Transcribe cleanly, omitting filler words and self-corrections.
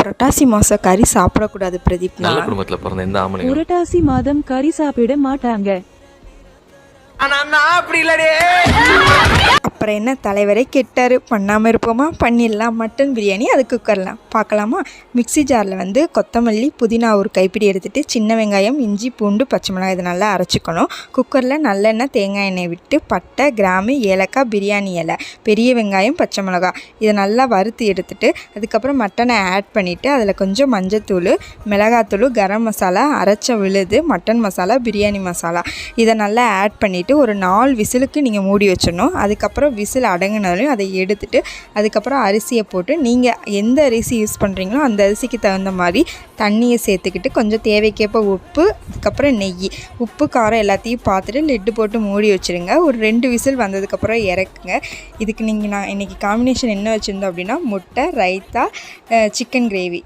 புரட்டாசி மாதம் கறி சாப்பிடக்கூடாது பிரதீப். நல்ல குடும்பத்தில் பிறந்த எந்த ஆம்பளையும் புரட்டாசி மாதம் கறி சாப்பிட மாட்டாங்க. அப்புறம் என்ன தலைவரே கெட்டாரு, பண்ணாமல் இருப்போமா? பண்ணிடலாம். மட்டன் பிரியாணி அது குக்கர்லாம் பார்க்கலாமா? மிக்ஸி ஜாரில் வந்து கொத்தமல்லி புதினா ஒரு கைப்பிடி எடுத்துகிட்டு சின்ன வெங்காயம் இஞ்சி பூண்டு பச்சை மிளகாய் இதை நல்லா அரைச்சிக்கணும். குக்கரில் நல்லெண்ணெய் தேங்காய் எண்ணெய் விட்டு பட்டை கிராம்பு ஏலக்காய் பிரியாணி இலை பெரிய வெங்காயம் பச்சை மிளகாய் இதை நல்லா வறுத்து எடுத்துகிட்டு அதுக்கப்புறம் மட்டனை ஆட் பண்ணிவிட்டு அதில் கொஞ்சம் மஞ்சத்தூள் மிளகாத்தூள் கரம் மசாலா அரைச்ச விழுது மட்டன் மசாலா பிரியாணி மசாலா இதை நல்லா ஆட் பண்ணிவிட்டு ஒரு 4 விசிலுக்கு நீங்கள் மூடி வச்சிடணும். அதுக்கப்புறம் விசில் அடங்கினாலும் அதை எடுத்துட்டு அதுக்கப்புறம் அரிசியை போட்டு நீங்கள் எந்த அரிசி யூஸ் பண்ணுறீங்களோ அந்த அரிசிக்கு தகுந்த மாதிரி தண்ணியை சேர்த்துக்கிட்டு கொஞ்சம் தேவைக்கேற்ப உப்பு அதுக்கப்புறம் நெய் உப்பு காரம் எல்லாத்தையும் பார்த்துட்டு லிட்டு போட்டு மூடி வச்சுருங்க. ஒரு 2 விசில் வந்ததுக்கப்புறம் இறக்குங்க. இதுக்கு நான் இன்றைக்கி காம்பினேஷன் என்ன வச்சுருந்தோம் அப்படின்னா முட்டை ரைத்தா சிக்கன் கிரேவி